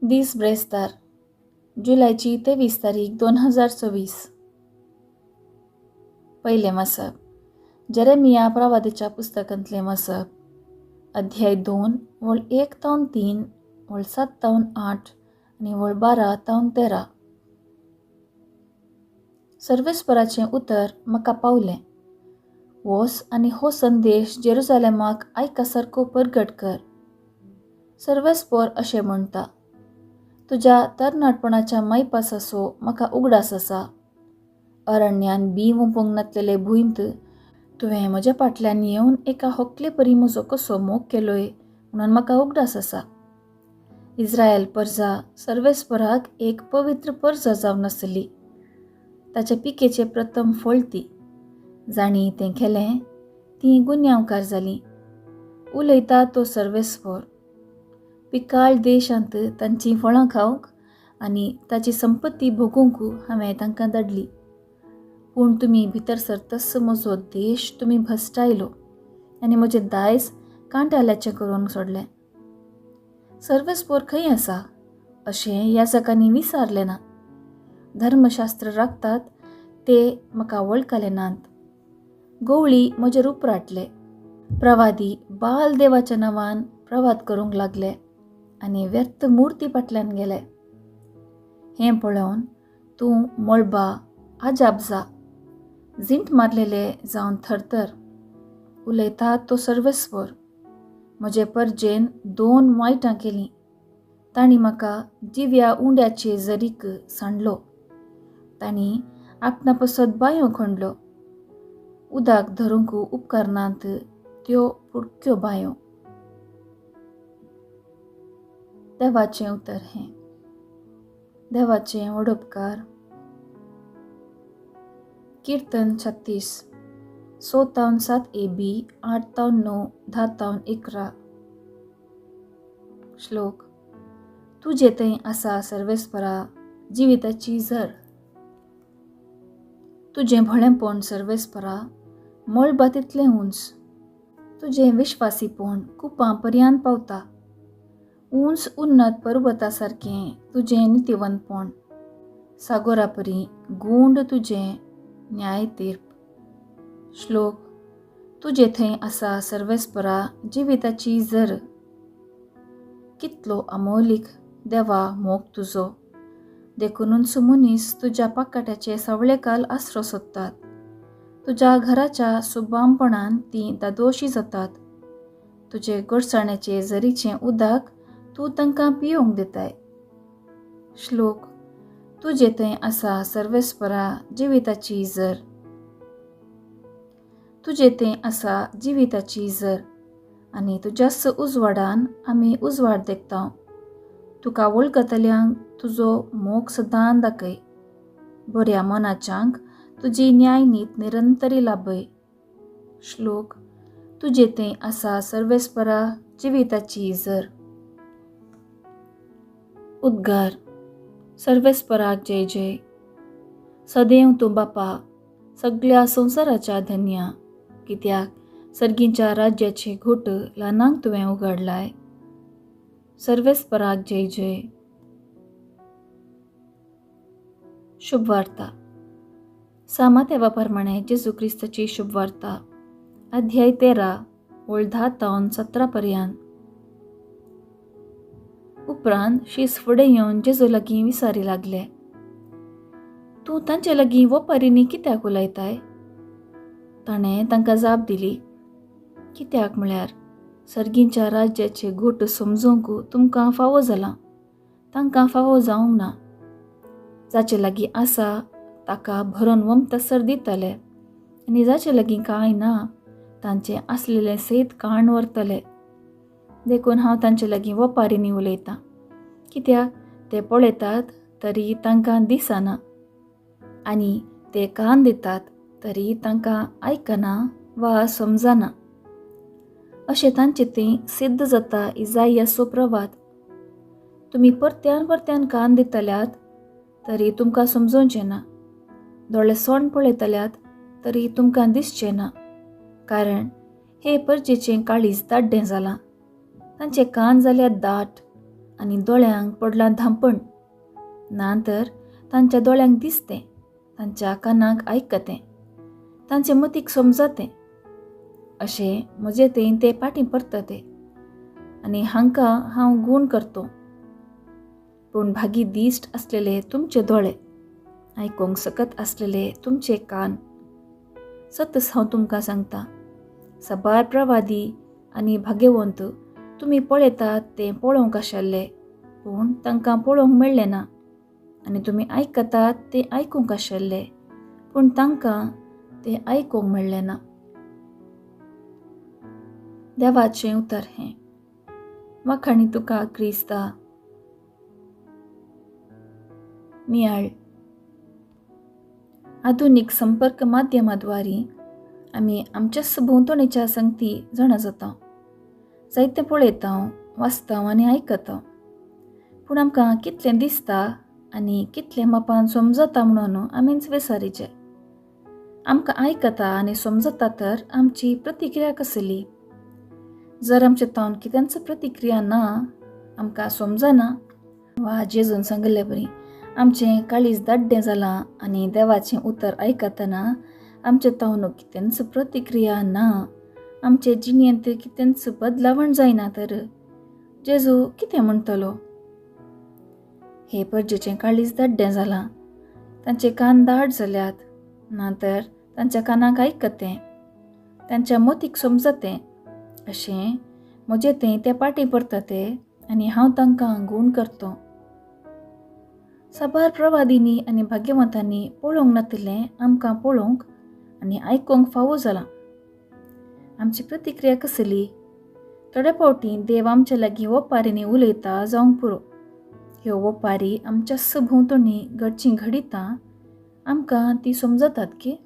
दीस ब्रेस्तार जुलैची 23 तारीख 2024. पहिले मसब जेरेमिया प्रवादीच्या पुस्तकांतले मसब अध्याय 2 वळ 1 तावन 3 वळ 7 तावन 8 आणि वळ 12 तावन 13. सर्वेस्पराचें उतर म्हाका पावलें. वोस आनी हो संदेश जेरुजालेमाक आयका सारको परगट कर. सर्वेस्पर अशें म्हणटा, तुज्या तरणाटपणाच्या मैपासाचो म्हाका उगडास आसा. अरण्यान बी वोंपूंक नातलेले भुंयत तुवें म्हज्या फाटल्यान येवन एका होकले परी म्हजो कसो मोग केलोय म्हणून म्हाका उगडास आसा. इस्रायल पर्जा सर्वेस्पराक एक पवित्र पर्जा जावन आसली. ताचे पिकेचे प्रथम फळ ती. जाणी तें केलें ती गुन्यांवकार जाली. उलयता तो सर्वेस्पर. पिकाळ देशांत तांची फळां खावंक आनी ताची संपत्ती भोगूंक हांवें तांकां धाडली. पूण तुमी भितर सरतस म्हजो देश तुमी भश्टायलो आनी म्हजें दायज कांट्याल्याचें करून सोडलें. सर्वेस्पर खंय आसा अशें याजकांनी विचारलें ना. धर्मशास्त्र राखतात ते म्हाका वळखले नात. गवळी म्हजेर उपराटले. प्रवादी बाल देवाच्या नांवान प्रवाद करूंक लागले आनी व्यर्थ मुर्ती फाटल्यान गेले. हें पळोवन तूं मळबा आजाप जा, झिंट मारलेले जावन थरथर. उलयता तो सर्वेस्पर. म्हजे परजेन 2 वायटां केलीं. तांणी म्हाका जिव्या उंड्याचे जरीक सांडलो. तांणी आपणा पसत बांयो खणल्यो. उदक धरूंक उपकारनात त्यो पुडक्यो बांयो. देवाचें उतर हें. देवाचें वडोपकार. कीर्तन 36 6 तावन 7 AB 8 तावन 9 10 तावन 11. श्लोक. तुजे थंय आसा सर्वेस्परा जिविताची झर. तुजें भोळेंपण सर्वेस्परा मळबा तितलें उंच. तुजें विश्वासीपण कुपां पर्यंत पावता. उंच उन्नत पर्वता सारकें तुजें नितिवंतपण. सागोरा परी गूंड तुजें न्याय तीर्प. श्लोक. तुजे थंय आसा सर्वेस्परा जिविताची झर. कितलो अमोलीक देवा मोग तुजो. देखूनच मनीस तुज्या पाकाट्याचे सवळेकाल आसरो सोदतात. तुज्या घराच्या सुबामपणान तीं दादोशी जातात. तुजे गोडसाण्याचे झरीचें उदक तूं तांकां पियोंक दिताय. श्लोक. तुजे थंय आसा सर्वेस्परा जिविताची झर. तुजे थंय आसा जिविताची झर आनी तुज्याच उजवाडान आमी उजवाड देखताव. तुका वळखतल्यांक तुजो मोग सदां दाखय. बऱ्या मनाच्यांक तुजी न्याय नीत निरंतरी लाभय. श्लोक. तुजे थंय आसा सर्वेस्परा जिविताची झर. उद्गार. सर्वेस्पराक जय जय. सदैव तूं बापा सगळ्या संवसाराच्या धन्या, कित्याक सर्गींच्या राज्याचे घोट ल्हानांक तुवें उगडलाय. सर्वेस्पराक जय जय. शुभ वार्ता. सामातेवा प्रमाणे जेजू क्रिस्ताची शुभ वार्ता अध्याय 13 वळ 10 तावन 17 पर्यंत. उपरांत शीस फुडें येवन जेजू लागीं विचारी लागले, तूं तांचे लागीं वपारींनी कित्याक उलयताय? ताणें तांकां जाप दिली, कित्याक म्हळ्यार सर्गींच्या राज्याचे घोट समजूंक तुमकां फावो जालां, तांकां फावो जावंक ना. जाचे लागीं आसा ताका भरोन वमतसर दितले आनी जाचे लागीं कांय ना तांचें आसलेलें सैत काण व्हरतले. देखून हांव तांचे लागीं वपारींनी उलयतां, कित्याक ते पळयतात तरी तांकां दिसना आनी ते कान दितात तरी तांकां आयकना वा समजना. अशें तांचें तें सिद्ध जाता इसायाचो प्रवाद. तुमी परत्यान परत्यान कान दितल्यात तरी तुमकां समजोवचें ना. दोळे सोण पळयतल्यात तरी तुमकां दिसचें ना. कारण हे परजेचें काळीज दाड्डें जालां. तांचे कान जाल्यात दाट आनी दोळ्यांक पडलां धांपण. नांतर तांच्या दोळ्यांक दिसतें, तांच्या कानाक आयकतें, तांचे मतीक समजतें. अशें म्हजे थंय ते फाटीं परतते आनी हांकां हांव गूण करतों. पूण भागी दिश्ट आसलेले तुमचे दोळे, आयकोंक सकत आसलेले तुमचे कान. सतच हांव तुमकां सांगतां, साबार प्रवादी आनी भाग्यवंत तुमी पळयतात तें पळोवंक आशिल्ले, पूण तांकां पळोवंक मेळ्ळें ना. आनी तुमी आयकतात तें आयकूंक आशिल्ले, पूण तांकां तें आयकूंक मेळ्ळें ना. देवाचें उतर हें. वाखाणी तुका क्रिस्ता. नियाळ. आधुनीक संपर्क माध्यमाद्वारे आमी आमच्या सभोंवतणीच्या संगती जाणा जाता. जायतें पळयतां, वाचतां आनी आयकतां. पूण आमकां कितलें दिसता आनी कितलें मापान समजता म्हणून आमीच विचारीचें. आमकां आयकता आनी समजता तर आमची प्रतिक्रिया कसली. जर आमचे तावन कित्यांच प्रतिक्रिया ना, आमकां समजना, वा जेजून सांगले बरी, आमचें काळीज दाड्डें जालां आनी देवाचें उतर आयकतना आमचे तावन कितेंच प्रतिक्रिया ना, आमचे जिणेंत कितेंच बदलावण जायना, तर जेजू कितें म्हणटलो? हे परजेचें काळीज दाड्डें जालां, तांचे कान दाट जाल्यात, नातर तांच्या कानाक आयकतें, तांच्या मतीक समजतें. अशें म्हजे थंय ते फाटीं परतते आनी हांव तांकां गूण करतों. साबार प्रवादिनी आनी भाग्यवंतांनी पळोवंक नातिल्लें आमकां पळोवंक आनी आयकूंक फावो जालां. आमची प्रतिक्रिया कसली? थोड्या फावटी देव आमच्या लागीं ओपारींनी उलयता जावंक पुरो. ह्यो ओपारी आमच्या सभोंवतणी घडची घडिता आमकां ती समजतात की